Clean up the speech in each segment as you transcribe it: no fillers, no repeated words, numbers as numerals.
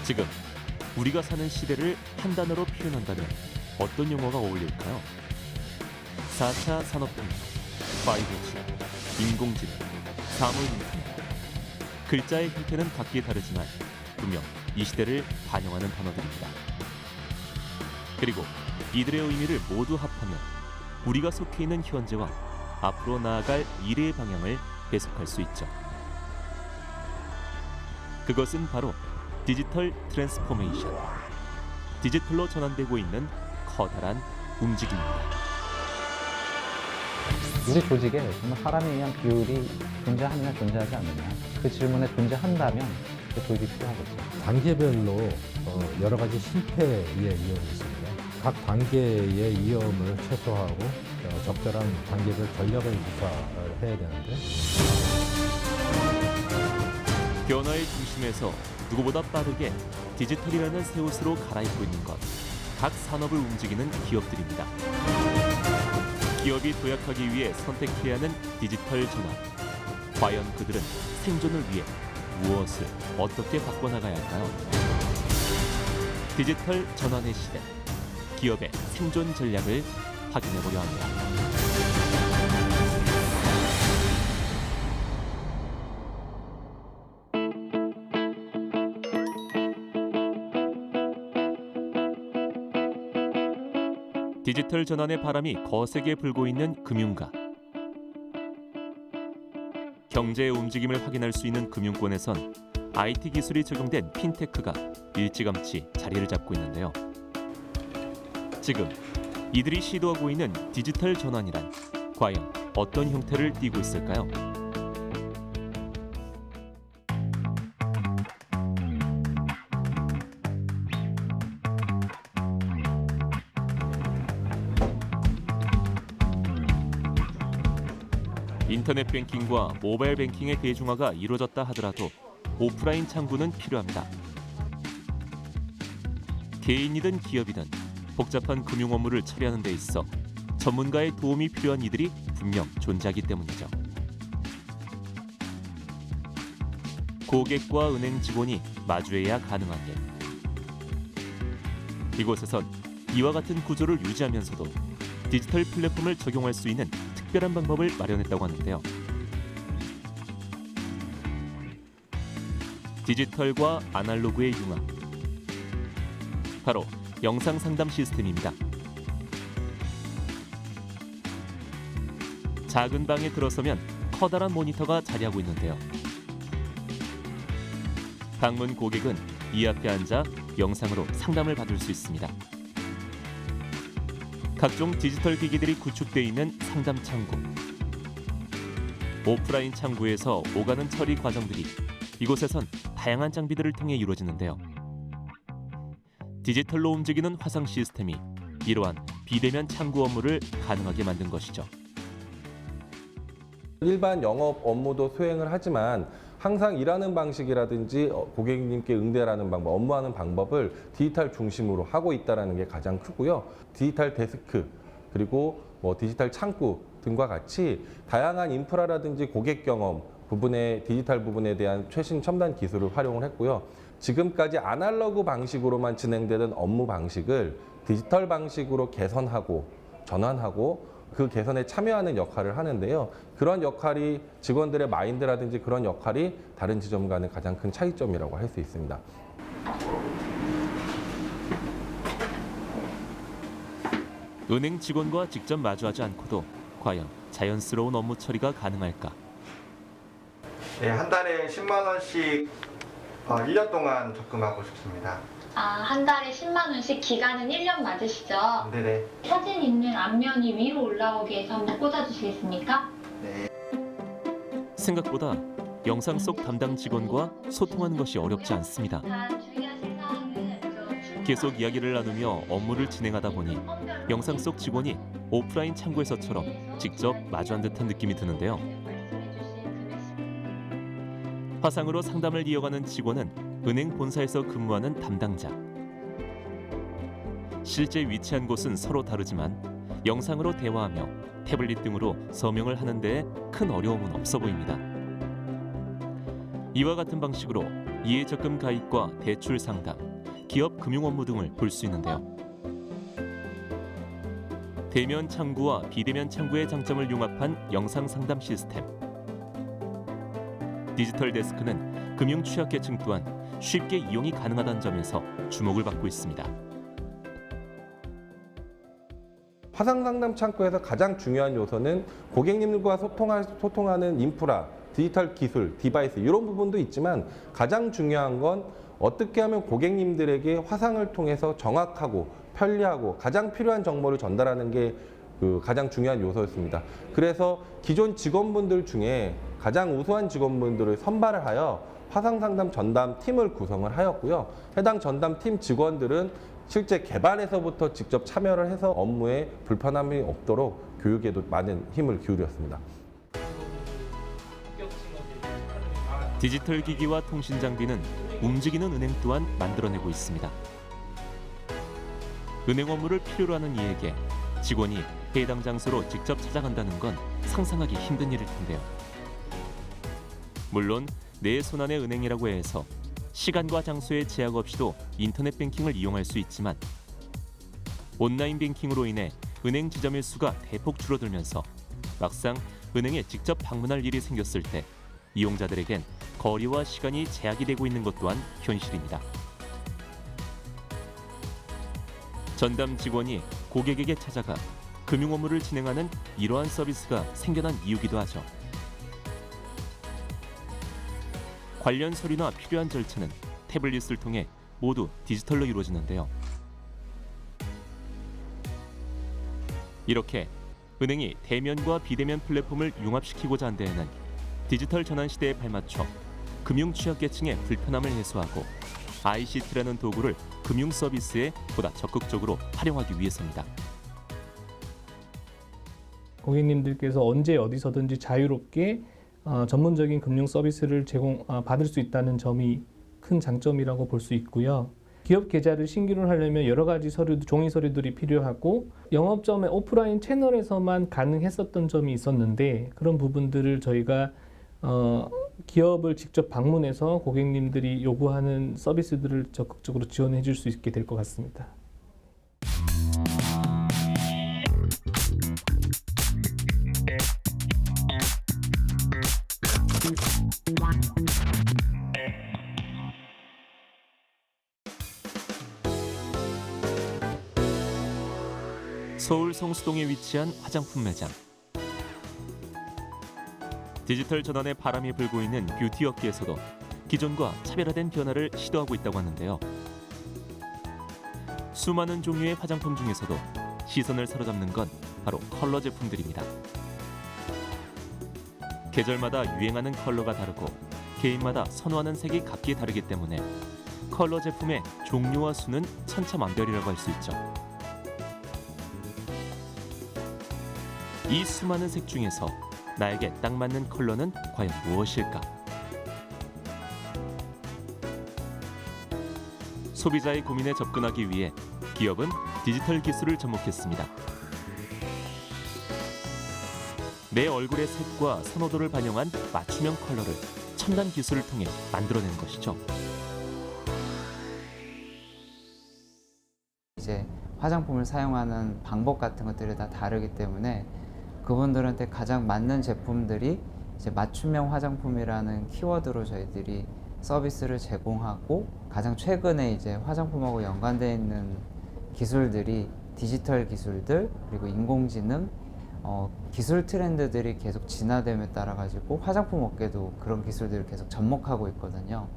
지금 우리가 사는 시대를 한 단어로 표현한다면 어떤 용어가 어울릴까요? 4차 산업혁명, 5G, 인공지능, 사물인터넷. 글자의 형태는 각기 다르지만 분명 이 시대를 반영하는 단어들입니다. 그리고 이들의 의미를 모두 합하면 우리가 속해 있는 현재와 앞으로 나아갈 미래의 방향을 해석할 수 있죠. 그것은 바로 디지털 트랜스포메이션. 디지털로 전환되고 있는 커다란 움직임입니다. 우리 조직에 정말 사람에 의한 비율이 존재하느냐 존재하지 않느냐, 그 질문에 존재한다면 그 조직이 필요하겠죠. 단계별로 여러 가지 실패의 위험이 있습니다. 각 단계의 위험을 최소화하고 적절한 단계별 전략을 구사해야 되는데, 변화의 중심에서 누구보다 빠르게 디지털이라는 새 옷으로 갈아입고 있는 것, 각 산업을 움직이는 기업들입니다. 기업이 도약하기 위해 선택해야 하는 디지털 전환. 과연 그들은 생존을 위해 무엇을 어떻게 바꿔나가야 할까요? 디지털 전환의 시대, 기업의 생존 전략을 확인해보려 합니다. 디지털 전환의 바람이 거세게 불고 있는 금융가. 경제의 움직임을 확인할 수 있는 금융권에선 IT 기술이 적용된 핀테크가 일찌감치 자리를 잡고 있는데요. 지금 이들이 시도하고 있는 디지털 전환이란 과연 어떤 형태를 띠고 있을까요? 인터넷 뱅킹과 모바일 뱅킹의 대중화가 이루어졌다 하더라도 오프라인 창구는 필요합니다. 개인이든 기업이든 복잡한 금융 업무를 처리하는 데 있어 전문가의 도움이 필요한 이들이 분명 존재하기 때문이죠. 고객과 은행 직원이 마주해야 가능한 일. 이곳에선 이와 같은 구조를 유지하면서도 디지털 플랫폼을 적용할 수 있는 특별한 방법을 마련했다고 하는데요. 디지털과 아날로그의 융합. 바로 영상 상담 시스템입니다. 작은 방에 들어서면 커다란 모니터가 자리하고 있는데요. 방문 고객은 이 앞에 앉아 영상으로 상담을 받을 수 있습니다. 각종 디지털 기기들이 구축되어 있는 상담 창구. 오프라인 창구에서 오가는 처리 과정들이 이곳에선 다양한 장비들을 통해 이루어지는데요. 디지털로 움직이는 화상 시스템이 이러한 비대면 창구 업무를 가능하게 만든 것이죠. 일반 영업 업무도 수행을 하지만 항상 일하는 방식이라든지 고객님께 응대하는 방법, 업무하는 방법을 디지털 중심으로 하고 있다는 게 가장 크고요. 디지털 데스크, 그리고 디지털 창구 등과 같이 다양한 인프라라든지 고객 경험 부분의 디지털 부분에 대한 최신 첨단 기술을 활용을 했고요. 지금까지 아날로그 방식으로만 진행되는 업무 방식을 디지털 방식으로 개선하고 전환하고 그 개선에 참여하는 역할을 하는데요. 그런 역할이 직원들의 마인드라든지 그런 역할이 다른 지점과는 가장 큰 차이점이라고 할 수 있습니다. 은행 직원과 직접 마주하지 않고도 과연 자연스러운 업무 처리가 가능할까? 네, 한 달에 10만 원씩 1년 동안 적금하고 싶습니다. 한 달에 10만 원씩 기간은 1년 맞으시죠? 네네. 사진 있는 앞면이 위로 올라오게 해서 한번 꽂아주시겠습니까? 네. 생각보다 영상 속 담당 직원과 소통하는 것이 어렵지 않습니다. 다 주의하실 사항은 계속 이야기를 나누며 업무를 진행하다 보니 영상 속 직원이 오프라인 창구에서처럼 직접 마주한 듯한 느낌이 드는데요. 화상으로 상담을 이어가는 직원은 은행 본사에서 근무하는 담당자. 실제 위치한 곳은 서로 다르지만 영상으로 대화하며 태블릿 등으로 서명을 하는 데 큰 어려움은 없어 보입니다. 이와 같은 방식으로 이해적금 가입과 대출 상담, 기업 금융 업무 등을 볼 수 있는데요. 대면 창구와 비대면 창구의 장점을 융합한 영상 상담 시스템. 디지털 데스크는 금융 취약계층 또한 쉽게 이용이 가능하다는 점에서 주목을 받고 있습니다. 화상 상담 창구에서 가장 중요한 요소는 고객님들과 소통하는 인프라, 디지털 기술, 디바이스 이런 부분도 있지만 가장 중요한 건 어떻게 하면 고객님들에게 화상을 통해서 정확하고 편리하고 가장 필요한 정보를 전달하는 게 가장 중요한 요소였습니다. 그래서 기존 직원분들 중에 가장 우수한 직원분들을 선발을 하여 화상 상담 전담 팀을 구성을 하였고요. 해당 전담 팀 직원들은 실제 개발에서부터 직접 참여를 해서 업무에 불편함이 없도록 교육에도 많은 힘을 기울였습니다. 디지털 기기와 통신 장비는 움직이는 은행 또한 만들어내고 있습니다. 은행 업무를 필요로 하는 이에게 직원이 해당 장소로 직접 찾아간다는 건 상상하기 힘든 일일 텐데요. 물론 내 손안의 은행이라고 해서 시간과 장소의 제약 없이도 인터넷 뱅킹을 이용할 수 있지만 온라인 뱅킹으로 인해 은행 지점의 수가 대폭 줄어들면서 막상 은행에 직접 방문할 일이 생겼을 때 이용자들에겐 거리와 시간이 제약이 되고 있는 것 또한 현실입니다. 전담 직원이 고객에게 찾아가 금융 업무를 진행하는 이러한 서비스가 생겨난 이유기도 하죠. 관련 서류나 필요한 절차는 태블릿을 통해 모두 디지털로 이루어지는데요. 이렇게 은행이 대면과 비대면 플랫폼을 융합시키고자 한 데에는 디지털 전환 시대에 발맞춰 금융 취약계층의 불편함을 해소하고 ICT라는 도구를 금융 서비스에 보다 적극적으로 활용하기 위해서입니다. 고객님들께서 언제 어디서든지 자유롭게 전문적인 금융 서비스를 받을 수 있다는 점이 큰 장점이라고 볼 수 있고요. 기업 계좌를 신규로 하려면 여러 가지 종이 서류들이 필요하고 영업점의 오프라인 채널에서만 가능했었던 점이 있었는데 그런 부분들을 저희가 기업을 직접 방문해서 고객님들이 요구하는 서비스들을 적극적으로 지원해 줄 수 있게 될 것 같습니다. 서울 성수동에 위치한 화장품 매장. 디지털 전환의 바람이 불고 있는 뷰티 업계에서도 기존과 차별화된 변화를 시도하고 있다고 하는데요. 수많은 종류의 화장품 중에서도 시선을 사로잡는 건 바로 컬러 제품들입니다. 계절마다 유행하는 컬러가 다르고 개인마다 선호하는 색이 각기 다르기 때문에 컬러 제품의 종류와 수는 천차만별이라고 할 수 있죠. 이 수많은 색 중에서 나에게 딱 맞는 컬러는 과연 무엇일까? 소비자의 고민에 접근하기 위해 기업은 디지털 기술을 접목했습니다. 내 얼굴의 색과 선호도를 반영한 맞춤형 컬러를 첨단 기술을 통해 만들어낸 것이죠. 이제 화장품을 사용하는 방법 같은 것들이 다 다르기 때문에 그분들한테 가장 맞는 제품들이 이제 맞춤형 화장품이라는 키워드로 저희들이 서비스를 제공하고 가장 최근에 이제 화장품하고 연관되어 있는 기술들이 디지털 기술들 그리고 인공지능 기술 트렌드들이 계속 진화됨에 따라 가지고 화장품 업계도 그런 기술들을 계속 접목하고 있거든요.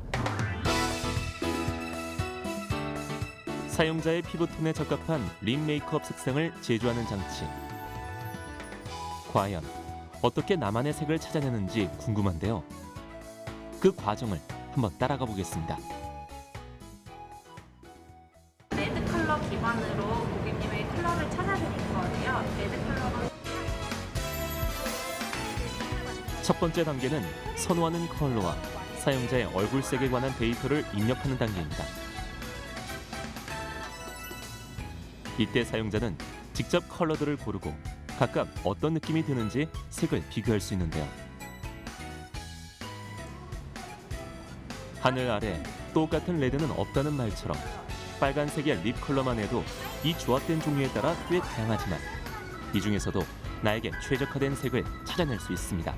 사용자의 피부톤에 적합한 립 메이크업 색상을 제조하는 장치. 과연 어떻게 나만의 색을 찾아내는지 궁금한데요. 그 과정을 한번 따라가 보겠습니다. 레드 컬러 기반으로 고객님의 컬러를 찾아드릴 거예요. 레드 컬러로 첫 번째 단계는 선호하는 컬러와 사용자의 얼굴색에 관한 데이터를 입력하는 단계입니다. 이때 사용자는 직접 컬러들을 고르고 각각 어떤 느낌이 드는지 색을 비교할 수 있는데요. 하늘 아래 똑같은 레드는 없다는 말처럼 빨간색의 립 컬러만 해도 이 조합된 종류에 따라 꽤 다양하지만 이 중에서도 나에게 최적화된 색을 찾아낼 수 있습니다.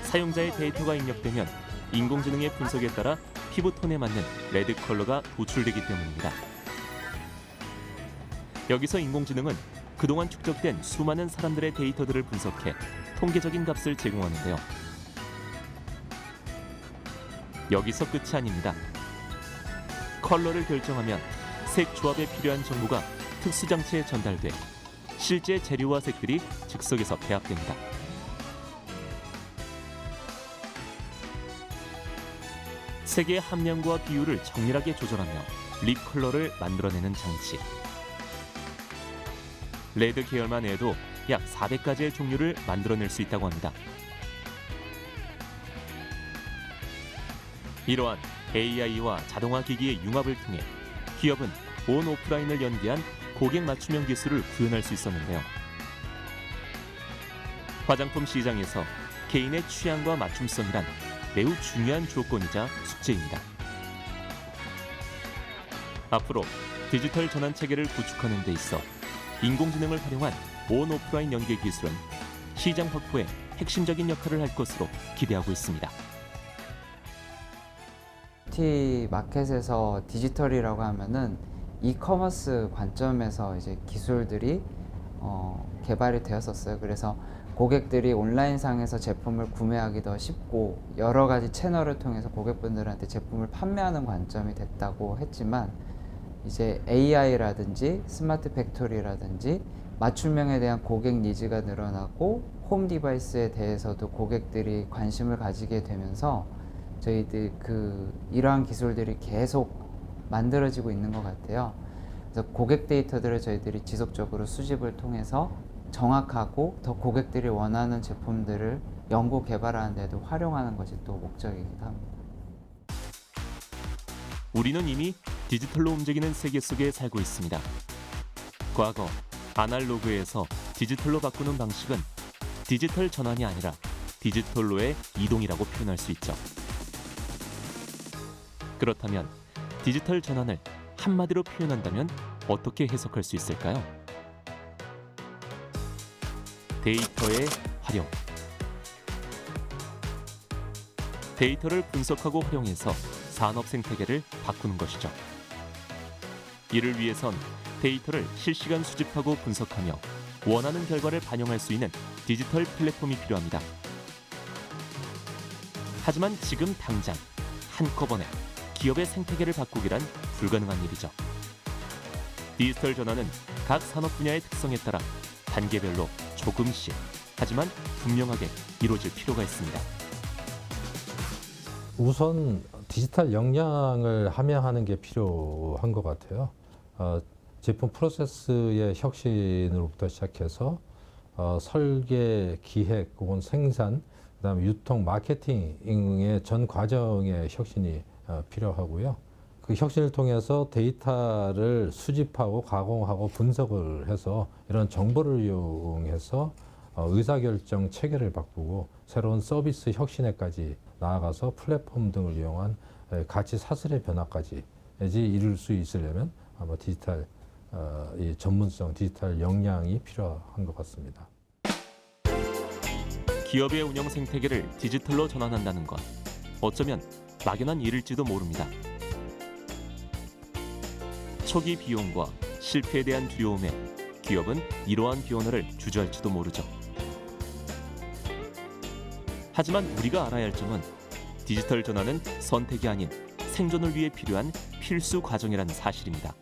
사용자의 데이터가 입력되면 인공지능의 분석에 따라 피부톤에 맞는 레드 컬러가 도출되기 때문입니다. 여기서 인공지능은 그동안 축적된 수많은 사람들의 데이터들을 분석해 통계적인 값을 제공하는데요. 여기서 끝이 아닙니다. 컬러를 결정하면 색 조합에 필요한 정보가 특수장치에 전달돼 실제 재료와 색들이 즉석에서 배합됩니다. 색의 함량과 비율을 정밀하게 조절하며 립 컬러를 만들어내는 장치. 레드 계열만 해도 약 400가지의 종류를 만들어낼 수 있다고 합니다. 이러한 AI와 자동화 기기의 융합을 통해 기업은 온 오프라인을 연계한 고객 맞춤형 기술을 구현할 수 있었는데요. 화장품 시장에서 개인의 취향과 맞춤성이란 매우 중요한 조건이자 숙제입니다. 앞으로 디지털 전환 체계를 구축하는 데 있어 인공지능을 활용한 온 오프라인 연계 기술은 시장 확보에 핵심적인 역할을 할 것으로 기대하고 있습니다. 뷰티 마켓에서 디지털이라고 하면은 이커머스 관점에서 이제 기술들이 개발이 되었었어요. 그래서 고객들이 온라인상에서 제품을 구매하기 더 쉽고 여러 가지 채널을 통해서 고객분들한테 제품을 판매하는 관점이 됐다고 했지만 이제 AI라든지 스마트 팩토리라든지 맞춤형에 대한 고객 니즈가 늘어나고 홈 디바이스에 대해서도 고객들이 관심을 가지게 되면서 저희들 이러한 기술들이 계속 만들어지고 있는 것 같아요. 그래서 고객 데이터들을 저희들이 지속적으로 수집을 통해서 정확하고 더 고객들이 원하는 제품들을 연구 개발하는 데도 활용하는 것이 또 목적이기도 합니다. 우리는 이미 디지털로 움직이는 세계 속에 살고 있습니다. 과거 아날로그에서 디지털로 바꾸는 방식은 디지털 전환이 아니라 디지털로의 이동이라고 표현할 수 있죠. 그렇다면 디지털 전환을 한마디로 표현한다면 어떻게 해석할 수 있을까요? 데이터의 활용. 데이터를 분석하고 활용해서 산업 생태계를 바꾸는 것이죠. 이를 위해선 데이터를 실시간 수집하고 분석하며 원하는 결과를 반영할 수 있는 디지털 플랫폼이 필요합니다. 하지만 지금 당장 한꺼번에 기업의 생태계를 바꾸기란 불가능한 일이죠. 디지털 전환은 각 산업 분야의 특성에 따라 단계별로 조금씩 하지만 분명하게 이루어질 필요가 있습니다. 우선 디지털 역량을 함양하는 게 필요한 것 같아요. 제품 프로세스의 혁신으로부터 시작해서 설계, 기획 혹은 생산, 그다음에 유통, 마케팅의 전 과정의 혁신이 필요하고요. 그 혁신을 통해서 데이터를 수집하고 가공하고 분석을 해서 이런 정보를 이용해서 의사결정 체계를 바꾸고 새로운 서비스 혁신에까지 나아가서 플랫폼 등을 이용한 가치 사슬의 변화까지 이룰 수 있으려면 아마 디지털 이 전문성, 디지털 역량이 필요한 것 같습니다. 기업의 운영 생태계를 디지털로 전환한다는 것, 어쩌면 막연한 일일지도 모릅니다. 초기 비용과 실패에 대한 두려움에 기업은 이러한 변화를 주저할지도 모르죠. 하지만 우리가 알아야 할 점은 디지털 전환은 선택이 아닌 생존을 위해 필요한 필수 과정이라는 사실입니다.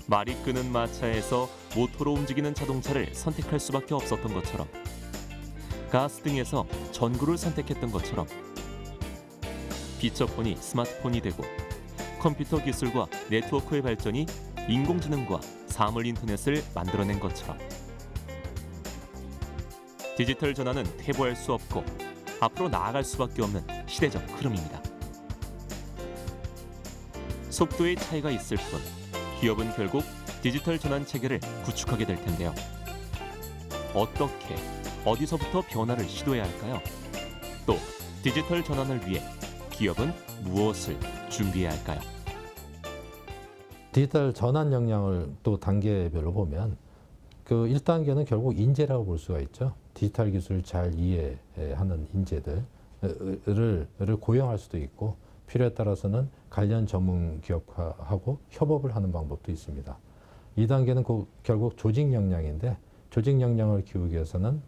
말이 끄는 마차에서 모터로 움직이는 자동차를 선택할 수밖에 없었던 것처럼, 가스 등에서 전구를 선택했던 것처럼, 피처폰이 스마트폰이 되고 컴퓨터 기술과 네트워크의 발전이 인공지능과 사물 인터넷을 만들어낸 것처럼 디지털 전환은 퇴보할 수 없고 앞으로 나아갈 수밖에 없는 시대적 흐름입니다. 속도의 차이가 있을 뿐 기업은 결국 디지털 전환 체계를 구축하게 될 텐데요. 어떻게, 어디서부터 변화를 시도해야 할까요? 또 디지털 전환을 위해 기업은 무엇을 준비해야 할까요? 디지털 전환 역량을 또 단계별로 보면 그 1단계는 결국 인재라고 볼 수가 있죠. 디지털 기술을 잘 이해하는 인재들을 고용할 수도 있고 필요에 따라서는 관련 전문 기업하고 협업을 하는 방법도 있습니다. 2단계는 결국 조직 역량인데 조직 역량을 키우기 위해서는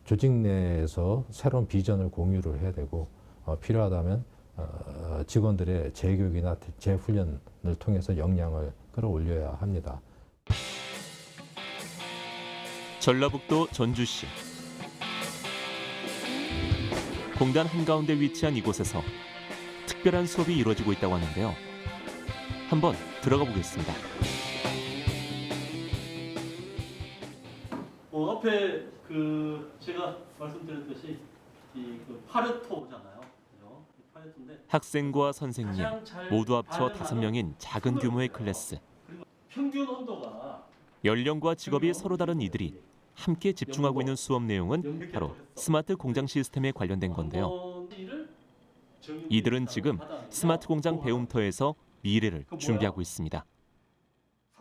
조직 내에서 새로운 비전을 공유를 해야 되고 필요하다면 직원들의 재교육이나 재훈련을 통해서 역량을 끌어올려야 합니다. 전라북도 전주시 공단 한가운데 위치한 이곳에서 특별한 수업이 이루어지고 있다고 하는데요. 한번 들어가 보겠습니다. 앞에 제가 말씀드렸듯이 파레토잖아요. 그죠? 파레토인데 학생과 선생님 모두 합쳐 가능한 5명인 작은 규모의 클래스. 평균 온도가 연령과 직업이 서로 다른 이들이 함께 집중하고 있는 수업 내용은 바로 스마트 공장 시스템에 관련된 건데요. 이들은 지금 스마트 공장 배움터에서 미래를 준비하고 있습니다.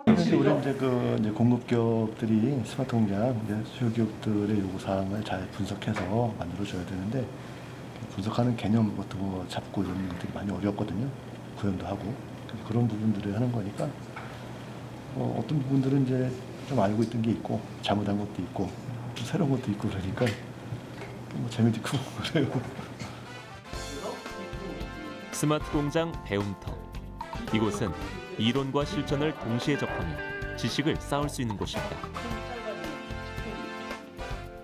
사실 우리 이제 공급기업들이 스마트 공장 수요 기업들의 요구 사항을 잘 분석해서 만들어줘야 되는데 분석하는 개념 같은 거 잡고 이런 일들이 많이 어렵거든요. 구현도 하고 그런 부분들을 하는 거니까 어떤 부분들은 이제 좀 알고 있던 게 있고 잘못한 것도 있고 또 새로운 것도 있고 그러니까 재미도 있고 그래요. 스마트 공장 배움터. 이곳은 이론과 실전을 동시에 접하며 지식을 쌓을 수 있는 곳입니다.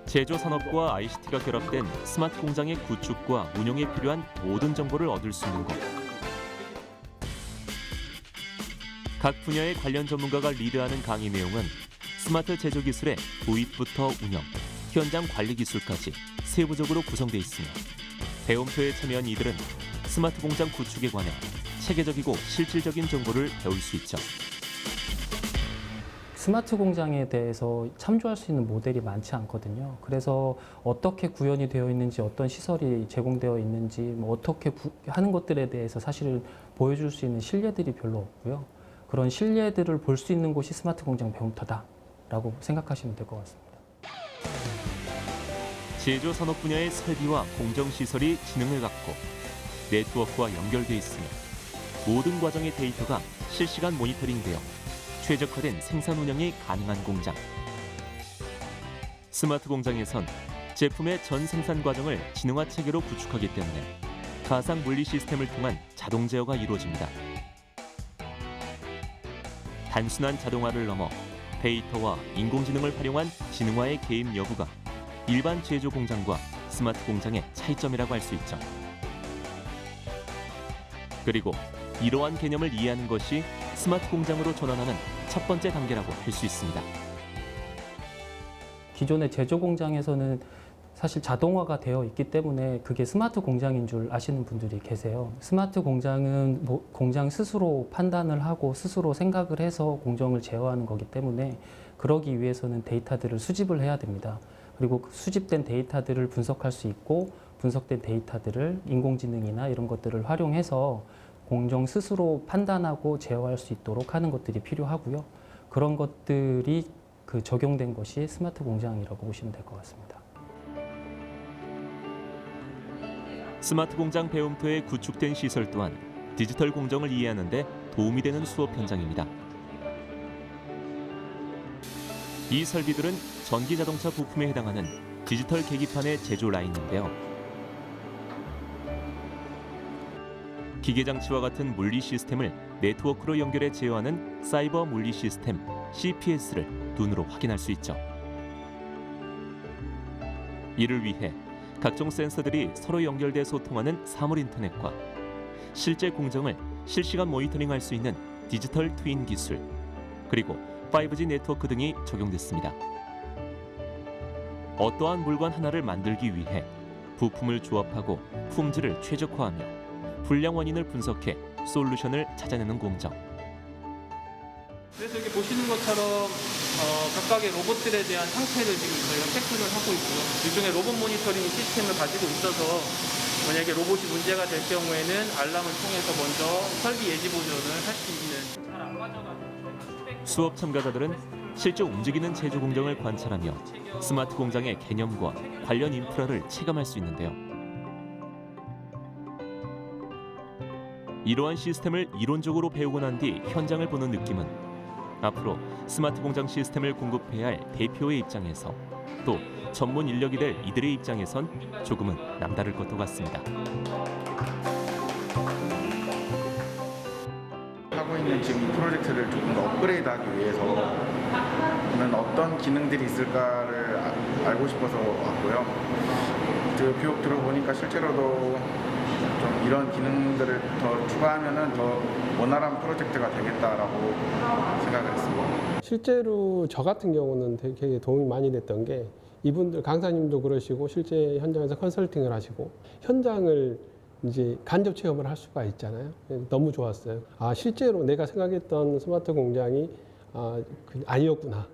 제조 산업과 ICT가 결합된 스마트 공장의 구축과 운영에 필요한 모든 정보를 얻을 수 있는 곳. 각 분야의 관련 전문가가 리드하는 강의 내용은 스마트 제조 기술의 도입부터 운영, 현장 관리 기술까지 세부적으로 구성되어 있으며 배움터에 참여한 이들은 스마트 공장 구축에 관해 체계적이고 실질적인 정보를 배울 수 있죠. 스마트 공장에 대해서 참조할 수 있는 모델이 많지 않거든요. 그래서 어떻게 구현이 되어 있는지, 어떤 시설이 제공되어 있는지, 어떻게 하는 것들에 대해서 사실은 보여줄 수 있는 실례들이 별로 없고요. 그런 실례들을 볼 수 있는 곳이 스마트 공장 배움터다라고 생각하시면 될 것 같습니다. 제조 산업 분야의 설비와 공정 시설이 지능을 갖고 네트워크와 연결돼 있으며 모든 과정의 데이터가 실시간 모니터링되어 최적화된 생산 운영이 가능한 공장. 스마트 공장에선 제품의 전 생산 과정을 지능화 체계로 구축하기 때문에 가상 물리 시스템을 통한 자동 제어가 이루어집니다. 단순한 자동화를 넘어 데이터와 인공지능을 활용한 지능화의 개입 여부가 일반 제조 공장과 스마트 공장의 차이점이라고 할 수 있죠. 그리고 이러한 개념을 이해하는 것이 스마트 공장으로 전환하는 첫 번째 단계라고 할 수 있습니다. 기존의 제조 공장에서는 사실 자동화가 되어 있기 때문에 그게 스마트 공장인 줄 아시는 분들이 계세요. 스마트 공장은 공장 스스로 판단을 하고 스스로 생각을 해서 공정을 제어하는 거기 때문에 그러기 위해서는 데이터들을 수집을 해야 됩니다. 그리고 그 수집된 데이터들을 분석할 수 있고 분석된 데이터들을 인공지능이나 이런 것들을 활용해서 공정 스스로 판단하고 제어할 수 있도록 하는 것들이 필요하고요. 그런 것들이 적용된 것이 스마트 공장이라고 보시면 될 것 같습니다. 스마트 공장 배움터에 구축된 시설 또한 디지털 공정을 이해하는 데 도움이 되는 수업 현장입니다. 이 설비들은 전기 자동차 부품에 해당하는 디지털 계기판의 제조 라인인데요. 기계장치와 같은 물리 시스템을 네트워크로 연결해 제어하는 사이버 물리 시스템 CPS를 눈으로 확인할 수 있죠. 이를 위해 각종 센서들이 서로 연결돼 소통하는 사물 인터넷과 실제 공정을 실시간 모니터링할 수 있는 디지털 트윈 기술, 그리고 5G 네트워크 등이 적용됐습니다. 어떠한 물건 하나를 만들기 위해 부품을 조합하고 품질을 최적화하며 불량 원인을 분석해 솔루션을 찾아내는 공정. 그래서 여기 보시는 것처럼 각각의 로봇들에 대한 상태를 지금 저희가 체크를 하고 있고요. 일종의 로봇 모니터링 시스템을 가지고 있어서 만약에 로봇이 문제가 될 경우에는 알람을 통해서 먼저 설비 예지 보존을 할 수 있는. 잘 안 맞아가지고 수업 참가자들은 실제 움직이는 제조 공정을 관찰하며 스마트 공장의 개념과 관련 인프라를 체감할 수 있는데요. 이러한 시스템을 이론적으로 배우고 난 뒤 현장을 보는 느낌은 앞으로 스마트 공장 시스템을 공급해야 할 대표의 입장에서 또 전문 인력이 될 이들의 입장에선 조금은 남다를 것도 같습니다. 하고 있는 지금 이 프로젝트를 조금 더 업그레이드하기 위해서는 어떤 기능들이 있을까를 알고 싶어서 왔고요. 그 교육 들어보니까 실제로도 좀 이런 기능들을 더 추가하면은 더 원활한 프로젝트가 되겠다라고 생각을 했습니다. 실제로 저 같은 경우는 되게 도움이 많이 됐던 게 이분들 강사님도 그러시고 실제 현장에서 컨설팅을 하시고 현장을 이제 간접 체험을 할 수가 있잖아요. 너무 좋았어요. 아, 실제로 내가 생각했던 스마트 공장이 아니었구나.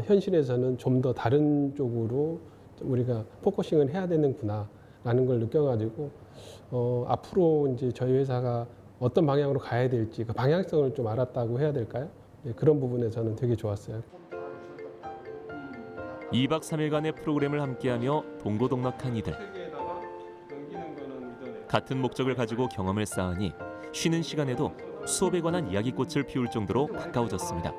현실에서는 좀 더 다른 쪽으로 우리가 포커싱을 해야 되는구나 라는 걸 느껴가지고 앞으로 이제 저희 회사가 어떤 방향으로 가야 될지 그 방향성을 좀 알았다고 해야 될까요? 네, 그런 부분에 저는 되게 좋았어요. 2박 3일간의 프로그램을 함께하며 동고동락한 이들. 같은 목적을 가지고 경험을 쌓으니 쉬는 시간에도 수업에 관한 이야기꽃을 피울 정도로 가까워졌습니다.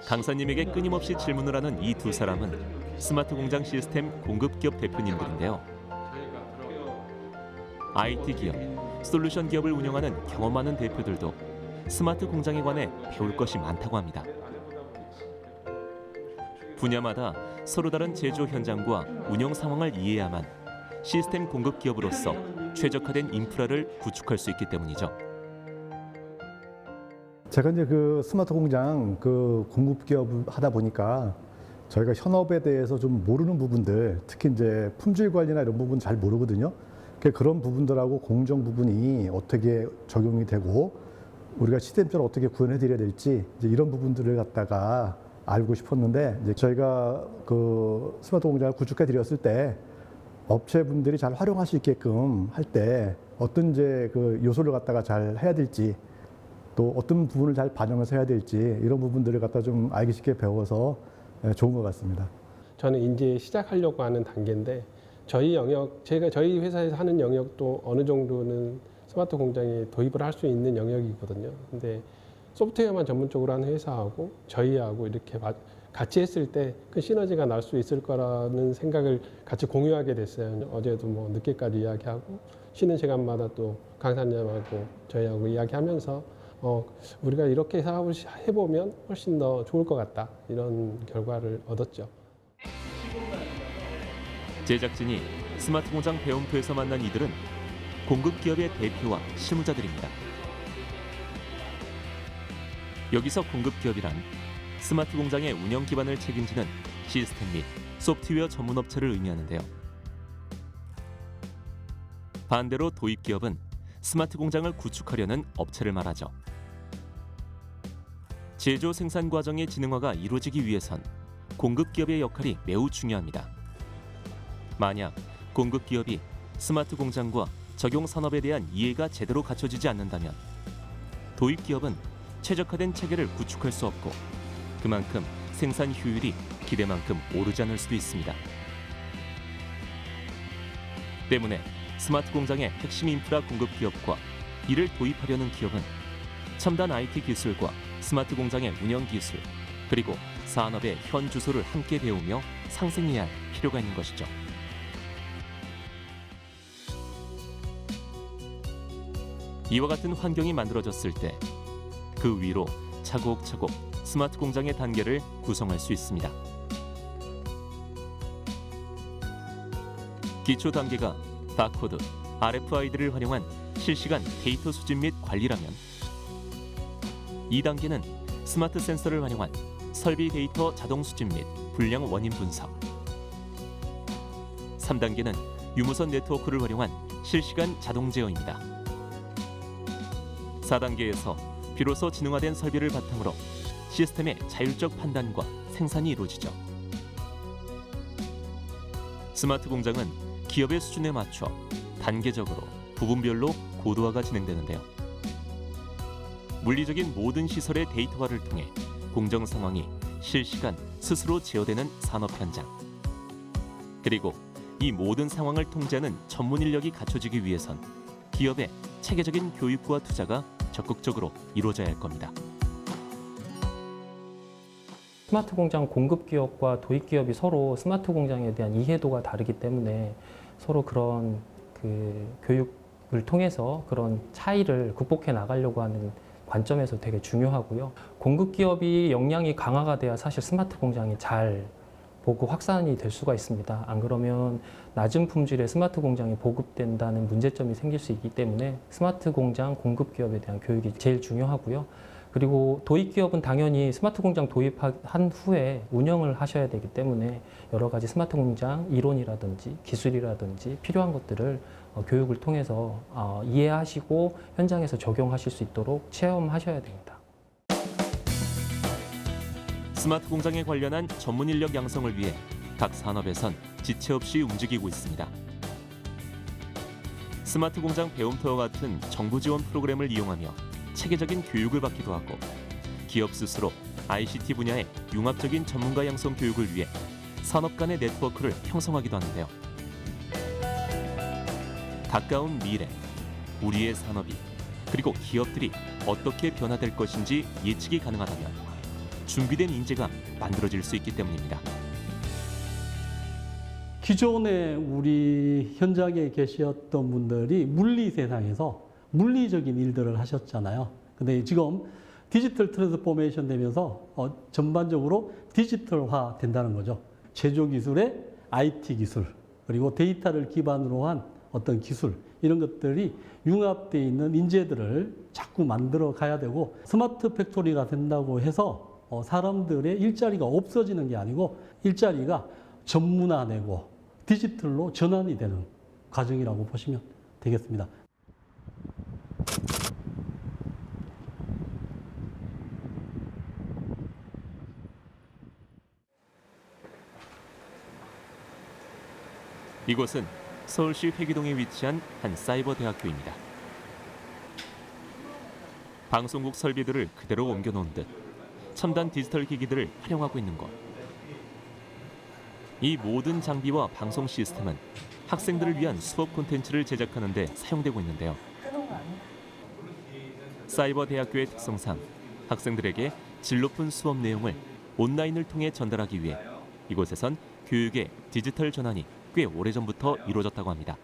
강사님에게 끊임없이 질문을 하는 이 두 사람은 스마트 공장 시스템 공급기업 대표님들인데요. IT 기업, 솔루션 기업을 운영하는 경험 많은 대표들도 스마트 공장에 관해 배울 것이 많다고 합니다. 분야마다 서로 다른 제조 현장과 운영 상황을 이해해야만 시스템 공급 기업으로서 최적화된 인프라를 구축할 수 있기 때문이죠. 제가 이제 그 스마트 공장 그 공급 기업 하다 보니까 저희가 현업에 대해서 좀 모르는 부분들, 특히 이제 품질 관리나 이런 부분 잘 모르거든요. 그런 부분들하고 공정 부분이 어떻게 적용이 되고 우리가 시스템적으로 어떻게 구현해 드려야 될지 이제 이런 부분들을 갖다가 알고 싶었는데 이제 저희가 그 스마트 공장을 구축해 드렸을 때 업체분들이 잘 활용할 수 있게끔 할 때 어떤 이제 그 요소를 갖다가 잘 해야 될지 또 어떤 부분을 잘 반영해서 해야 될지 이런 부분들을 갖다 좀 알기 쉽게 배워서 좋은 것 같습니다. 저는 이제 시작하려고 하는 단계인데 저희 영역, 저희 회사에서 하는 영역도 어느 정도는 스마트 공장에 도입을 할 수 있는 영역이거든요. 근데 소프트웨어만 전문적으로 하는 회사하고 저희하고 이렇게 같이 했을 때 큰 시너지가 날 수 있을 거라는 생각을 같이 공유하게 됐어요. 어제도 뭐 늦게까지 이야기하고 쉬는 시간마다 또 강사님하고 저희하고 이야기하면서 우리가 이렇게 사업을 해보면 훨씬 더 좋을 것 같다. 이런 결과를 얻었죠. 제작진이 스마트 공장 배움터에서 만난 이들은 공급 기업의 대표와 실무자들입니다. 여기서 공급 기업이란 스마트 공장의 운영 기반을 책임지는 시스템 및 소프트웨어 전문 업체를 의미하는데요. 반대로 도입 기업은 스마트 공장을 구축하려는 업체를 말하죠. 제조 생산 과정의 지능화가 이루어지기 위해선 공급 기업의 역할이 매우 중요합니다. 만약 공급 기업이 스마트 공장과 적용 산업에 대한 이해가 제대로 갖춰지지 않는다면 도입 기업은 최적화된 체계를 구축할 수 없고 그만큼 생산 효율이 기대만큼 오르지 않을 수도 있습니다. 때문에 스마트 공장의 핵심 인프라 공급 기업과 이를 도입하려는 기업은 첨단 IT 기술과 스마트 공장의 운영 기술 그리고 산업의 현 주소를 함께 배우며 상생해야 할 필요가 있는 것이죠. 이와 같은 환경이 만들어졌을 때 그 위로 차곡차곡 스마트 공장의 단계를 구성할 수 있습니다. 기초 단계가 바코드, RFID를 활용한 실시간 데이터 수집 및 관리라면 2단계는 스마트 센서를 활용한 설비 데이터 자동 수집 및 불량 원인 분석 3단계는 유무선 네트워크를 활용한 실시간 자동 제어입니다. 4단계에서 비로소 지능화된 설비를 바탕으로 시스템의 자율적 판단과 생산이 이루어지죠. 스마트 공장은 기업의 수준에 맞춰 단계적으로 부분별로 고도화가 진행되는데요. 물리적인 모든 시설의 데이터화를 통해 공정 상황이 실시간 스스로 제어되는 산업 현장. 그리고 이 모든 상황을 통제하는 전문 인력이 갖춰지기 위해선 기업의 체계적인 교육과 투자가 적극적으로 이루어져야 할 겁니다. 스마트 공장 공급 기업과 도입 기업이 서로 스마트 공장에 대한 이해도가 다르기 때문에 서로 그런 교육을 통해서 그런 차이를 극복해 나가려고 하는 관점에서 되게 중요하고요. 공급 기업이 역량이 강화가 돼야 사실 스마트 공장이 잘 보고 확산이 될 수가 있습니다. 안 그러면 낮은 품질의 스마트 공장이 보급된다는 문제점이 생길 수 있기 때문에 스마트 공장 공급 기업에 대한 교육이 제일 중요하고요. 그리고 도입 기업은 당연히 스마트 공장 도입한 후에 운영을 하셔야 되기 때문에 여러 가지 스마트 공장 이론이라든지 기술이라든지 필요한 것들을 교육을 통해서 이해하시고 현장에서 적용하실 수 있도록 체험하셔야 됩니다. 스마트 공장에 관련한 전문 인력 양성을 위해 각 산업에선 지체 없이 움직이고 있습니다. 스마트 공장 배움 투어와 같은 정부 지원 프로그램을 이용하며 체계적인 교육을 받기도 하고 기업 스스로 ICT 분야의 융합적인 전문가 양성 교육을 위해 산업 간의 네트워크를 형성하기도 하는데요. 가까운 미래, 우리의 산업이 그리고 기업들이 어떻게 변화될 것인지 예측이 가능하다면 준비된 인재가 만들어질 수 있기 때문입니다. 기존에 우리 현장에 계셨던 분들이 물리 세상에서 물리적인 일들을 하셨잖아요. 근데 지금 디지털 트랜스포메이션 되면서 전반적으로 디지털화 된다는 거죠. 제조 기술의 IT 기술, 그리고 데이터를 기반으로 한 어떤 기술, 이런 것들이 융합되어 있는 인재들을 자꾸 만들어 가야 되고, 스마트 팩토리가 된다고 해서 사람들의 일자리가 없어지는 게 아니고 일자리가 전문화되고 디지털로 전환이 되는 과정이라고 보시면 되겠습니다. 이곳은 서울시 회기동에 위치한 한 사이버 대학교입니다. 방송국 설비들을 그대로 옮겨놓은 듯 첨단 디지털 기기들을 활용하고 있는 곳. 이 모든 장비와 방송 시스템은 학생들을 위한 수업 콘텐츠를 제작하는 데 사용되고 있는데요. 사이버 대학교의 특성상 학생들에게 질 높은 수업 내용을 온라인을 통해 전달하기 위해 이곳에선 교육의 디지털 전환이 꽤 오래전부터 이루어졌다고 합니다.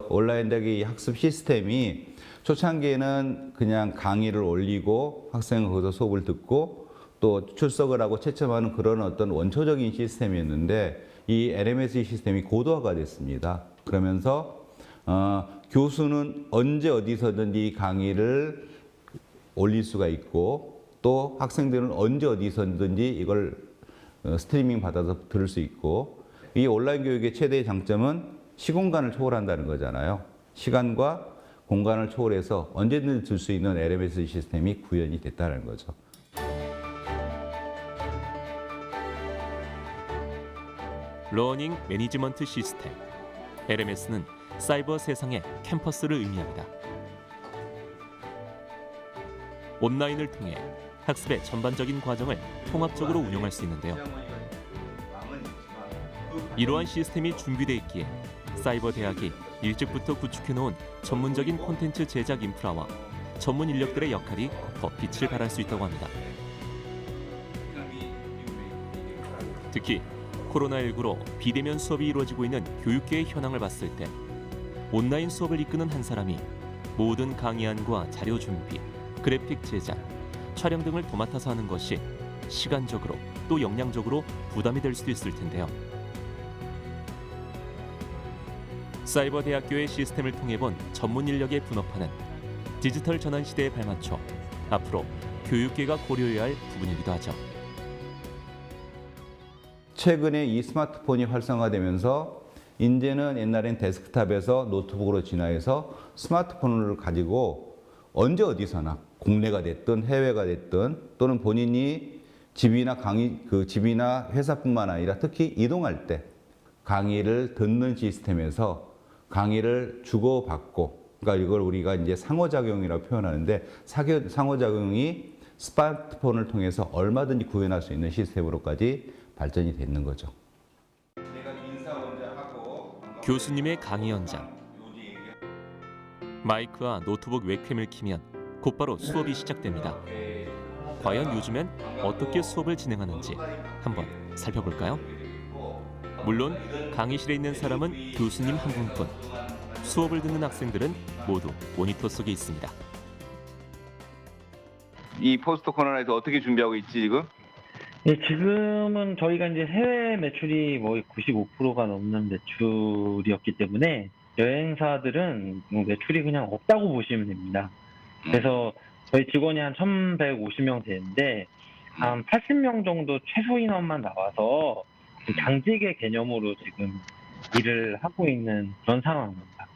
온라인적인 학습 시스템이 초창기에는 그냥 강의를 올리고 학생은 거기서 수업을 듣고 또 출석을 하고 채점하는 그런 어떤 원초적인 시스템이었는데, 이 LMS 시스템이 고도화가 됐습니다. 그러면서 교수는 언제 어디서든지 강의를 올릴 수가 있고, 또 학생들은 언제 어디서든지 이걸 스트리밍 받아서 들을 수 있고, 이 온라인 교육의 최대의 장점은 시공간을 초월한다는 거잖아요. 시간과 공간을 초월해서 언제든지 들 수 있는 LMS 시스템이 구현이 됐다는 거죠. 러닝 매니지먼트 시스템, LMS는 사이버 세상의 캠퍼스를 의미합니다. 온라인을 통해 학습의 전반적인 과정을 통합적으로 운영할 수 있는데요. 이러한 시스템이 준비되어 있기에 사이버 대학이 일찍부터 구축해놓은 전문적인 콘텐츠 제작 인프라와 전문 인력들의 역할이 더 빛을 발할 수 있다고 합니다. 특히 코로나19로 비대면 수업이 이루어지고 있는 교육계의 현황을 봤을 때 온라인 수업을 이끄는 한 사람이 모든 강의안과 자료 준비, 그래픽 제작, 촬영 등을 도맡아서 하는 것이 시간적으로 또 역량적으로 부담이 될 수도 있을 텐데요. 사이버 대학교의 시스템을 통해 본 전문 인력의 분업화는 디지털 전환 시대에 발맞춰 앞으로 교육계가 고려해야 할 부분이기도 하죠. 최근에 이 스마트폰이 활성화되면서 이제는 옛날엔 데스크탑에서 노트북으로 진화해서 스마트폰을 가지고 언제 어디서나 국내가 됐든 해외가 됐든 또는 본인이 집이나 집이나 회사뿐만 아니라 특히 이동할 때 강의를 듣는 시스템에서 강의를 주고받고, 그러니까 이걸 우리가 이제 상호작용이라고 표현하는데, 상호작용이 스마트폰을 통해서 얼마든지 구현할 수 있는 시스템으로까지 발전이 됐는 거죠. 교수님의 강의 현장. 마이크와 노트북 웹캠을 켜면 곧바로 수업이 시작됩니다. 과연 요즘엔 어떻게 수업을 진행하는지 한번 살펴볼까요? 물론 강의실에 있는 사람은 교수님 한 분뿐. 수업을 듣는 학생들은 모두 모니터 속에 있습니다. 이 포스트 코로나에서 어떻게 준비하고 있지 지금? 네, 지금은 저희가 이제 해외 매출이 뭐 95%가 넘는 매출이었기 때문에 여행사들은 매출이 그냥 없다고 보시면 됩니다. 그래서 저희 직원이 한 1,150명 되는데 한 80명 정도 최소 인원만 나와서 당직의 개념으로 지금 일을 하고 있는 그런 상황입니다.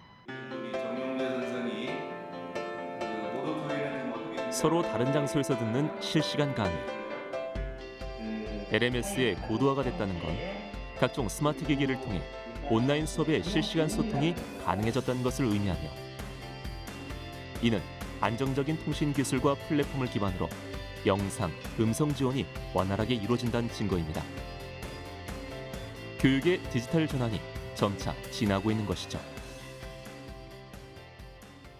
서로 다른 장소에서 듣는 실시간 강의. LMS의 고도화가 됐다는 건 각종 스마트 기기를 통해 온라인 수업의 실시간 소통이 가능해졌다는 것을 의미하며, 이는 안정적인 통신 기술과 플랫폼을 기반으로 영상, 음성 지원이 원활하게 이루어진다는 증거입니다. 교육의 디지털 전환이 점차 진화하고 있는 것이죠.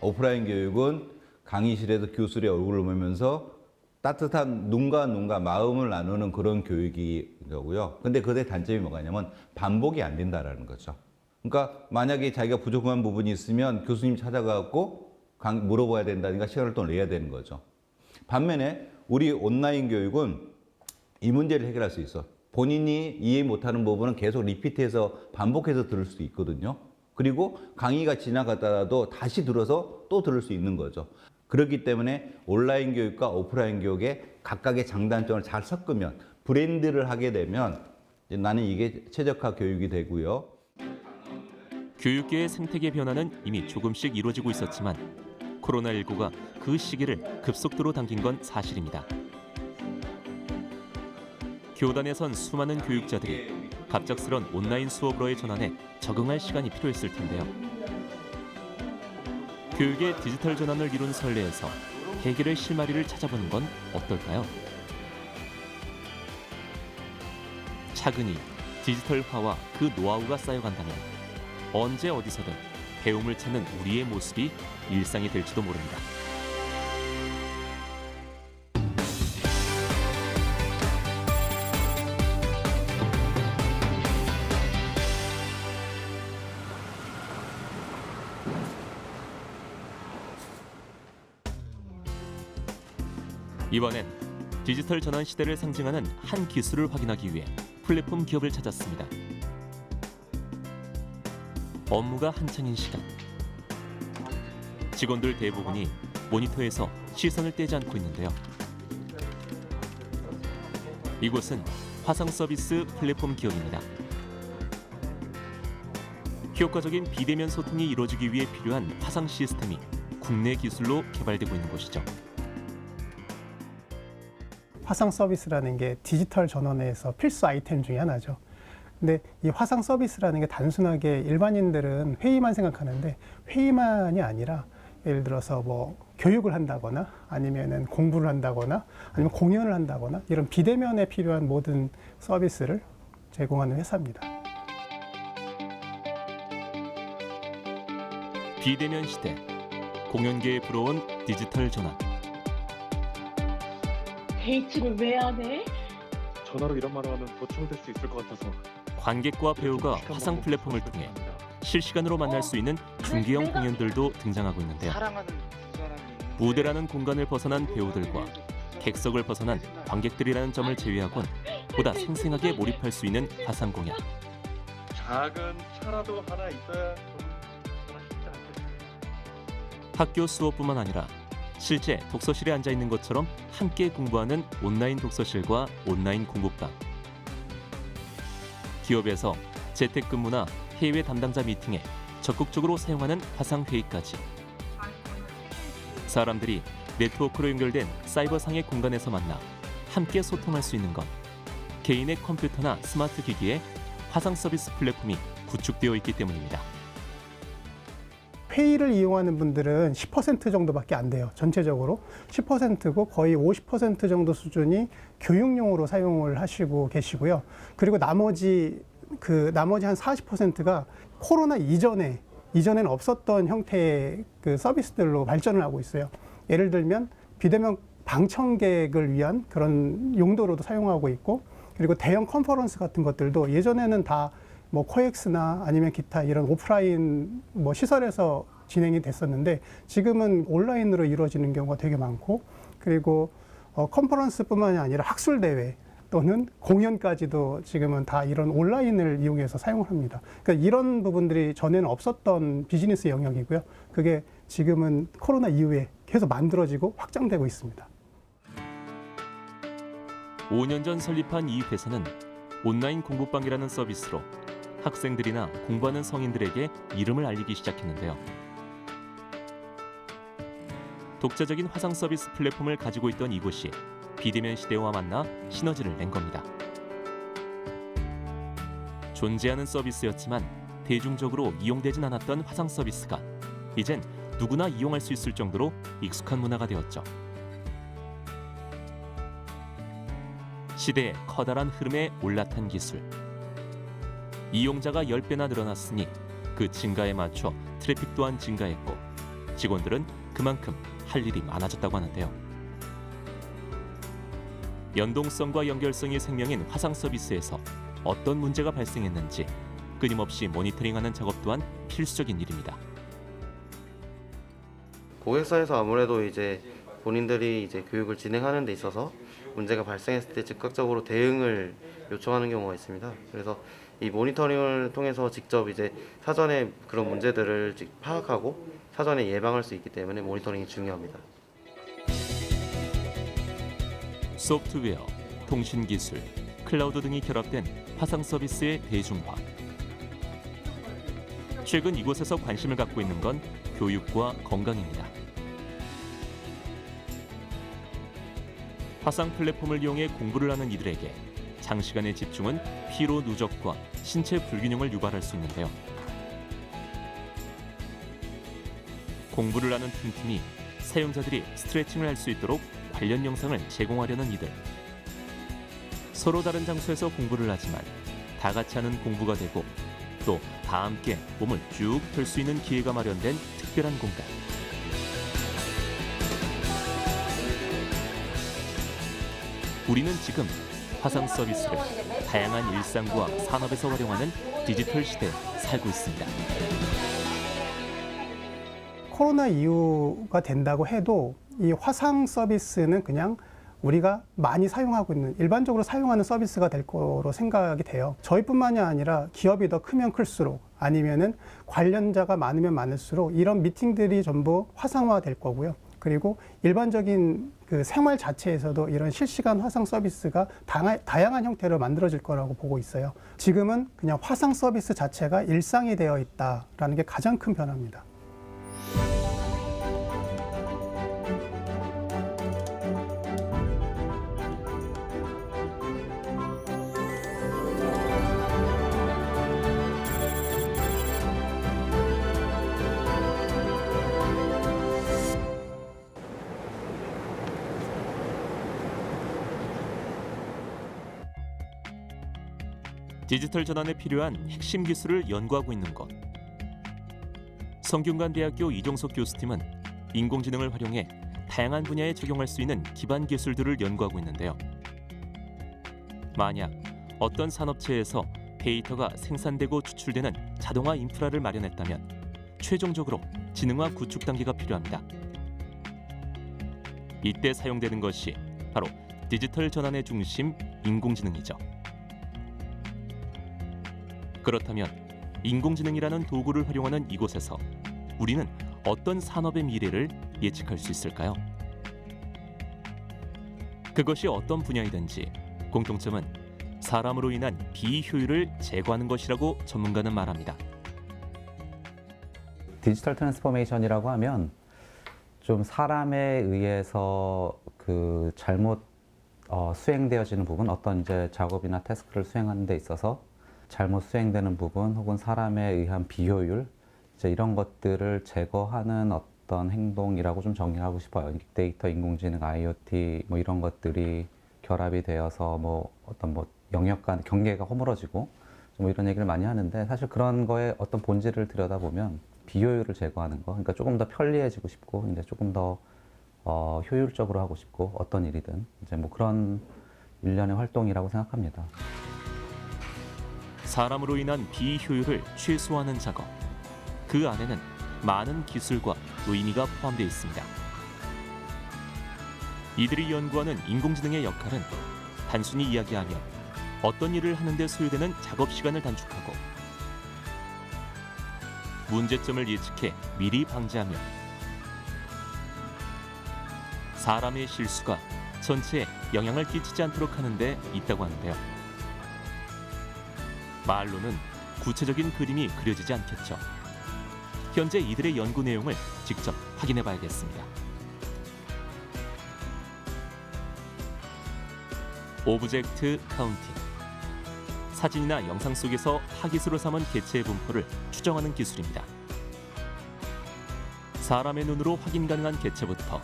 오프라인 교육은 강의실에서 교수의 얼굴을 보면서 따뜻한 눈과 마음을 나누는 그런 교육이고요. 근데 그의 단점이 뭐냐면 반복이 안 된다라는 거죠. 그러니까 만약에 자기가 부족한 부분이 있으면 교수님 찾아가고 물어봐야 된다니까 시간을 또 내야 되는 거죠. 반면에 우리 온라인 교육은 이 문제를 해결할 수 있어. 본인이 이해 못하는 부분은 계속 리피트해서 반복해서 들을 수 있거든요. 그리고 강의가 지나가더라도 다시 들어서 또 들을 수 있는 거죠. 그렇기 때문에 온라인 교육과 오프라인 교육의 각각의 장단점을 잘 섞으면, 브랜드를 하게 되면 나는 이게 최적화 교육이 되고요. 교육계의 생태계 변화는 이미 조금씩 이루어지고 있었지만 코로나19가 그 시기를 급속도로 당긴 건 사실입니다. 교단에 선 수많은 교육자들이 갑작스런 온라인 수업으로의 전환에 적응할 시간이 필요했을 텐데요. 교육의 디지털 전환을 이룬 선례에서 해결의 실마리를 찾아보는 건 어떨까요? 차근히 디지털화와 그 노하우가 쌓여간다면 언제 어디서든 배움을 찾는 우리의 모습이 일상이 될지도 모릅니다. 이번엔 디지털 전환 시대를 상징하는 한 기술을 확인하기 위해 플랫폼 기업을 찾았습니다. 업무가 한창인 시간. 직원들 대부분이 모니터에서 시선을 떼지 않고 있는데요. 이곳은 화상 서비스 플랫폼 기업입니다. 효과적인 비대면 소통이 이루어지기 위해 필요한 화상 시스템이 국내 기술로 개발되고 있는 곳이죠. 화상 서비스라는 게 디지털 전환에서 필수 아이템 중에 하나죠. 근데 이 화상 서비스라는 게 단순하게 일반인들은 회의만 생각하는데 회의만이 아니라 예를 들어서 뭐 교육을 한다거나 아니면은 공부를 한다거나 아니면 공연을 한다거나 이런 비대면에 필요한 모든 서비스를 제공하는 회사입니다. 비대면 시대, 공연계에 불어온 디지털 전환. 데이트를 왜 안 해? 전화로 이런 말을 하면 도청될 수 있을 것 같아서. 관객과 배우가 화상 플랫폼을 통해 실시간으로 만날 수 있는 중계형 공연들도 등장하고 있는데요. 무대라는 공간을 벗어난 배우들과 객석을 벗어난 관객들이라는 점을 제외하곤 보다 생생하게 몰입할 수 있는 화상 공연. 작은 차라도 하나 있어야 좀 쉽지 않겠어요. 학교 수업뿐만 아니라 실제 독서실에 앉아 있는 것처럼 함께 공부하는 온라인 독서실과 온라인 공부방. 기업에서 재택근무나 해외 담당자 미팅에 적극적으로 사용하는 화상 회의까지. 사람들이 네트워크로 연결된 사이버상의 공간에서 만나 함께 소통할 수 있는 것. 개인의 컴퓨터나 스마트 기기에 화상 서비스 플랫폼이 구축되어 있기 때문입니다. 회의를 이용하는 분들은 10% 정도밖에 안 돼요. 전체적으로 10%고 거의 50% 정도 수준이 교육용으로 사용을 하시고 계시고요. 그리고 나머지 한 40%가 코로나 이전에는 없었던 형태의 그 서비스들로 발전을 하고 있어요. 예를 들면 비대면 방청객을 위한 그런 용도로도 사용하고 있고, 그리고 대형 컨퍼런스 같은 것들도 예전에는 다 뭐 코엑스나 아니면 기타 이런 오프라인 뭐 시설에서 진행이 됐었는데 지금은 온라인으로 이루어지는 경우가 되게 많고, 그리고 컨퍼런스뿐만이 아니라 학술 대회 또는 공연까지도 지금은 다 이런 온라인을 이용해서 사용을 합니다. 그러니까 이런 부분들이 전에는 없었던 비즈니스 영역이고요. 그게 지금은 코로나 이후에 계속 만들어지고 확장되고 있습니다. 5년 전 설립한 이 회사는 온라인 공부방이라는 서비스로 학생들이나 공부하는 성인들에게 이름을 알리기 시작했는데요. 독자적인 화상 서비스 플랫폼을 가지고 있던 이곳이 비대면 시대와 만나 시너지를 낸 겁니다. 존재하는 서비스였지만 대중적으로 이용되진 않았던 화상 서비스가 이젠 누구나 이용할 수 있을 정도로 익숙한 문화가 되었죠. 시대의 커다란 흐름에 올라탄 기술. 이용자가 10배나 늘어났으니 그 증가에 맞춰 트래픽 또한 증가했고 직원들은 그만큼 할 일이 많아졌다고 하는데요. 연동성과 연결성이 생명인 화상 서비스에서 어떤 문제가 발생했는지 끊임없이 모니터링하는 작업 또한 필수적인 일입니다. 고객사에서 아무래도 이제 본인들이 이제 교육을 진행하는 데 있어서 문제가 발생했을 때 즉각적으로 대응을 요청하는 경우가 있습니다. 그래서 이 모니터링을 통해서 직접 이제 사전에 그런 문제들을 파악하고 사전에 예방할 수 있기 때문에 모니터링이 중요합니다. 소프트웨어, 통신기술, 클라우드 등이 결합된 화상 서비스의 대중화. 최근 이곳에서 관심을 갖고 있는 건 교육과 건강입니다. 화상 플랫폼을 이용해 공부를 하는 이들에게 장시간의 집중은 피로 누적과 신체 불균형을 유발할 수 있는데요. 공부를 하는 틈틈이 사용자들이 스트레칭을 할 수 있도록 관련 영상을 제공하려는 이들. 서로 다른 장소에서 공부를 하지만 다 같이 하는 공부가 되고 또 다 함께 몸을 쭉 펼 수 있는 기회가 마련된 특별한 공간. 우리는 지금 화상 서비스를 다양한 일상과 산업에서 활용하는 디지털 시대에 살고 있습니다. 코로나 이후가 된다고 해도 이 화상 서비스는 그냥 우리가 많이 사용하고 있는, 일반적으로 사용하는 서비스가 될 거로 생각이 돼요. 저희뿐만이 아니라 기업이 더 크면 클수록 아니면은 관련자가 많으면 많을수록 이런 미팅들이 전부 화상화 될 거고요. 그리고 일반적인 그 생활 자체에서도 이런 실시간 화상 서비스가 다양한 형태로 만들어질 거라고 보고 있어요. 지금은 그냥 화상 서비스 자체가 일상이 되어 있다라는 게 가장 큰 변화입니다. 디지털 전환에 필요한 핵심 기술을 연구하고 있는 곳. 성균관대학교 이종석 교수팀은 인공지능을 활용해 다양한 분야에 적용할 수 있는 기반 기술들을 연구하고 있는데요. 만약 어떤 산업체에서 데이터가 생산되고 추출되는 자동화 인프라를 마련했다면 최종적으로 지능화 구축 단계가 필요합니다. 이때 사용되는 것이 바로 디지털 전환의 중심 인공지능이죠. 그렇다면 인공지능이라는 도구를 활용하는 이곳에서 우리는 어떤 산업의 미래를 예측할 수 있을까요? 그것이 어떤 분야이든지 공통점은 사람으로 인한 비효율을 제거하는 것이라고 전문가는 말합니다. 디지털 트랜스포메이션이라고 하면 좀 사람에 의해서 그 잘못 수행되어지는 부분, 어떤 이제 작업이나 태스크를 수행하는 데 있어서 잘못 수행되는 부분 혹은 사람에 의한 비효율, 이제 이런 것들을 제거하는 어떤 행동이라고 좀 정의하고 싶어요. 빅데이터, 인공지능, IoT 뭐 이런 것들이 결합이 되어서 뭐 어떤 뭐 영역 간 경계가 허물어지고 뭐 이런 얘기를 많이 하는데, 사실 그런 거에 어떤 본질을 들여다보면 비효율을 제거하는 거, 그러니까 조금 더 편리해지고 싶고 이제 조금 더 효율적으로 하고 싶고 어떤 일이든 이제 뭐 그런 일련의 활동이라고 생각합니다. 사람으로 인한 비효율을 최소화하는 작업. 그 안에는 많은 기술과 의미가 포함되어 있습니다. 이들이 연구하는 인공지능의 역할은 단순히 이야기하면 어떤 일을 하는데 소요되는 작업 시간을 단축하고 문제점을 예측해 미리 방지하며 사람의 실수가 전체에 영향을 끼치지 않도록 하는 데 있다고 하는데요. 말로는 구체적인 그림이 그려지지 않겠죠. 현재 이들의 연구 내용을 직접 확인해 봐야겠습니다. 오브젝트 카운팅. 사진이나 영상 속에서 타깃으로 삼은 개체의 분포를 추정하는 기술입니다. 사람의 눈으로 확인 가능한 개체부터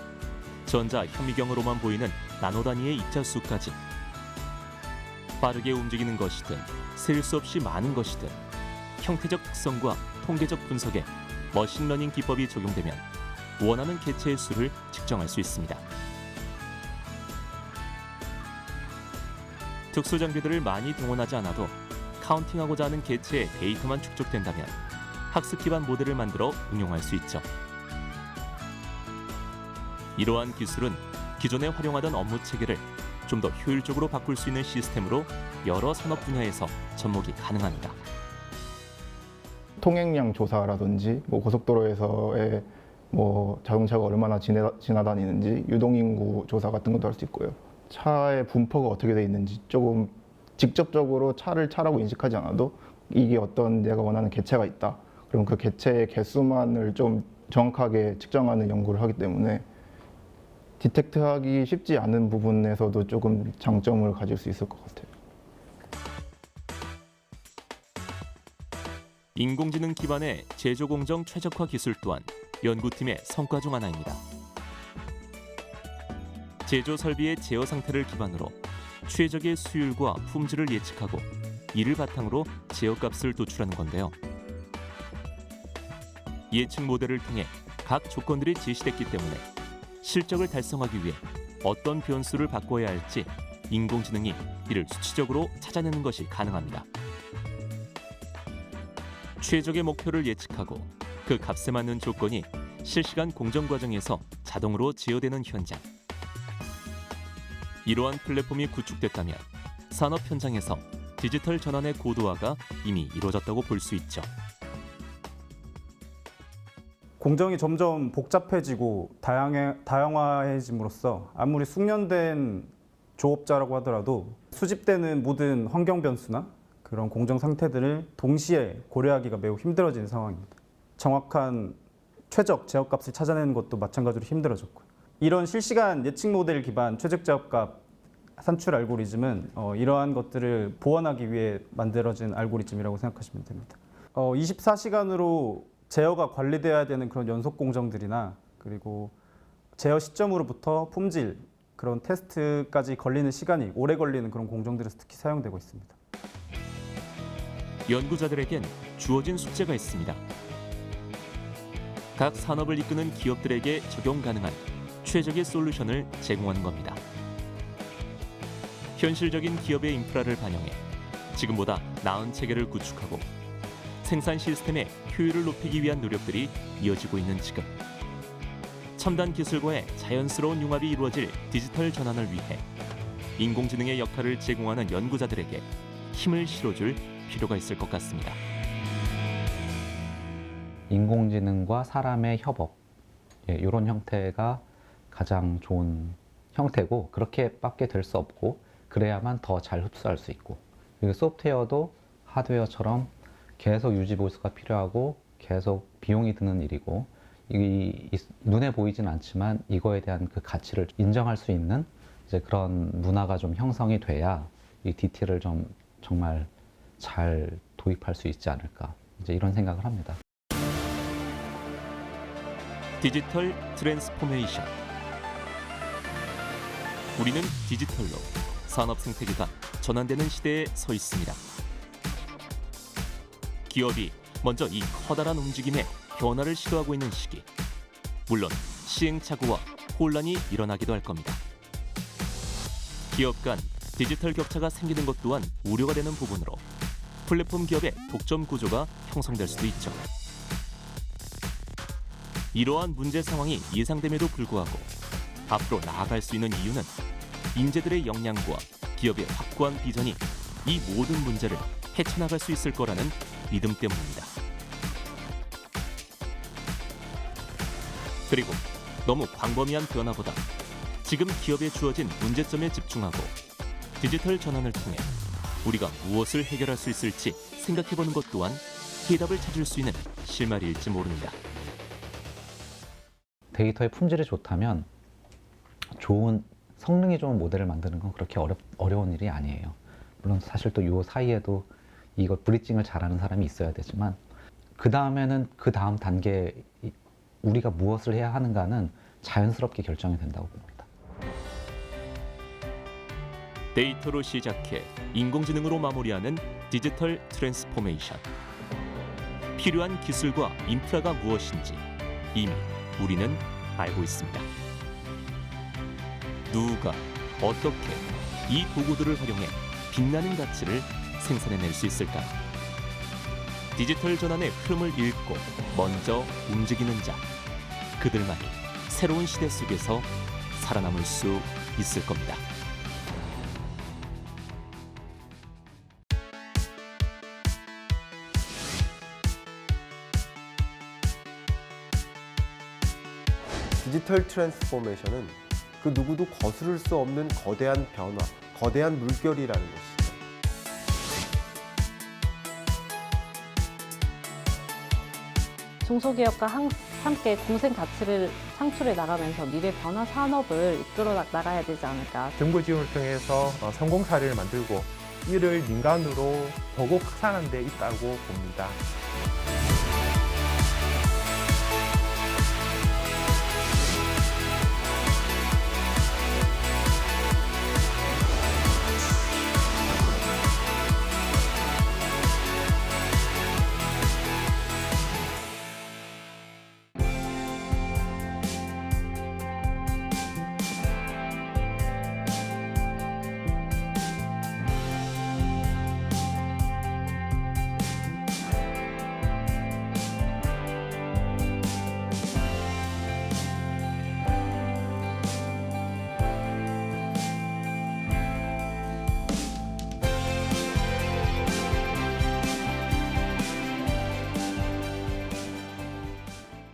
전자 현미경으로만 보이는 나노 단위의 입자 수까지, 빠르게 움직이는 것이든 셀 수 없이 많은 것이든 형태적 특성과 통계적 분석에 머신러닝 기법이 적용되면 원하는 개체의 수를 측정할 수 있습니다. 특수 장비들을 많이 동원하지 않아도 카운팅하고자 하는 개체의 데이터만 축적된다면 학습 기반 모델을 만들어 응용할 수 있죠. 이러한 기술은 기존에 활용하던 업무 체계를 좀 더 효율적으로 바꿀 수 있는 시스템으로 여러 산업 분야에서 접목이 가능합니다. 통행량 조사라든지 뭐 고속도로에서의 뭐 자동차가 얼마나 지나다니는지 유동인구 조사 같은 것도 할 수 있고요. 차의 분포가 어떻게 돼 있는지 조금 직접적으로 차를 차라고 인식하지 않아도 이게 어떤 내가 원하는 개체가 있다. 그럼 그 개체의 개수만을 좀 정확하게 측정하는 연구를 하기 때문에 디텍트하기 쉽지 않은 부분에서도 조금 장점을 가질 수 있을 것 같아요. 인공지능 기반의 제조 공정 최적화 기술 또한 연구팀의 성과 중 하나입니다. 제조 설비의 제어 상태를 기반으로 최적의 수율과 품질을 예측하고 이를 바탕으로 제어값을 도출하는 건데요. 예측 모델을 통해 각 조건들이 제시됐기 때문에 실적을 달성하기 위해 어떤 변수를 바꿔야 할지 인공지능이 이를 수치적으로 찾아내는 것이 가능합니다. 최적의 목표를 예측하고 그 값에 맞는 조건이 실시간 공정 과정에서 자동으로 제어되는 현장. 이러한 플랫폼이 구축됐다면 산업 현장에서 디지털 전환의 고도화가 이미 이루어졌다고 볼 수 있죠. 공정이 점점 복잡해지고 다양화해짐으로써 아무리 숙련된 조업자라고 하더라도 수집되는 모든 환경 변수나 그런 공정 상태들을 동시에 고려하기가 매우 힘들어지는 상황입니다. 정확한 최적 제어값을 찾아내는 것도 마찬가지로 힘들어졌고요. 이런 실시간 예측 모델 기반 최적 제어값 산출 알고리즘은 이러한 것들을 보완하기 위해 만들어진 알고리즘이라고 생각하시면 됩니다. 24시간으로 제어가 관리돼야 되는 그런 연속 공정들이나 그리고 제어 시점으로부터 품질, 그런 테스트까지 걸리는 시간이 오래 걸리는 그런 공정들에서 특히 사용되고 있습니다. 연구자들에겐 주어진 숙제가 있습니다. 각 산업을 이끄는 기업들에게 적용 가능한 최적의 솔루션을 제공하는 겁니다. 현실적인 기업의 인프라를 반영해 지금보다 나은 체계를 구축하고 생산 시스템의 효율을 높이기 위한 노력들이 이어지고 있는 지금, 첨단 기술과의 자연스러운 융합이 이루어질 디지털 전환을 위해 인공지능의 역할을 제공하는 연구자들에게 힘을 실어줄 필요가 있을 것 같습니다. 인공지능과 사람의 협업, 이런 형태가 가장 좋은 형태고, 그렇게밖에 될 수 없고 그래야만 더 잘 흡수할 수 있고, 그리고 소프트웨어도 하드웨어처럼 계속 유지 보수가 필요하고 계속 비용이 드는 일이고, 눈에 보이진 않지만 이거에 대한 그 가치를 인정할 수 있는 이제 그런 문화가 좀 형성이 돼야 이 DT를 좀 정말 잘 도입할 수 있지 않을까 이제 이런 생각을 합니다. 디지털 트랜스포메이션. 우리는 디지털로 산업 생태계가 전환되는 시대에 서 있습니다. 기업이 먼저 이 커다란 움직임에 변화를 시도하고 있는 시기. 물론 시행착오와 혼란이 일어나기도 할 겁니다. 기업 간 디지털 격차가 생기는 것 또한 우려가 되는 부분으로 플랫폼 기업의 독점 구조가 형성될 수도 있죠. 이러한 문제 상황이 예상됨에도 불구하고 앞으로 나아갈 수 있는 이유는 인재들의 역량과 기업의 확고한 비전이 이 모든 문제를 헤쳐나갈 수 있을 거라는 믿음 때문입니다. 그리고 너무 광범위한 변화보다 지금 기업에 주어진 문제점에 집중하고 디지털 전환을 통해 우리가 무엇을 해결할 수 있을지 생각해보는 것 또한 해답을 찾을 수 있는 실마리일지 모릅니다. 데이터의 품질이 좋다면 좋은 성능이 좋은 모델을 만드는 건 그렇게 어려운 일이 아니에요. 물론 사실 또 요 사이에도 이걸 브리징을 잘하는 사람이 있어야 되지만 그 다음에는 그 다음 단계 우리가 무엇을 해야 하는가는 자연스럽게 결정이 된다고 봅니다. 데이터로 시작해 인공지능으로 마무리하는 디지털 트랜스포메이션. 필요한 기술과 인프라가 무엇인지 이미 우리는 알고 있습니다. 누가 어떻게 이 도구들을 활용해 빛나는 가치를 생산해낼 수 있을까? 디지털 전환의 흐름을 읽고 먼저 움직이는 자, 그들만이 새로운 시대 속에서 살아남을 수 있을 겁니다. 디지털 트랜스포메이션은 그 누구도 거스를 수 없는 거대한 변화, 거대한 물결이라는 것이죠. 중소기업과 함께 공생 가치를 창출해 나가면서 미래 변화 산업을 이끌어 나가야 되지 않을까. 정부 지원을 통해서 성공 사례를 만들고 이를 민간으로 더욱 확산하는 데 있다고 봅니다.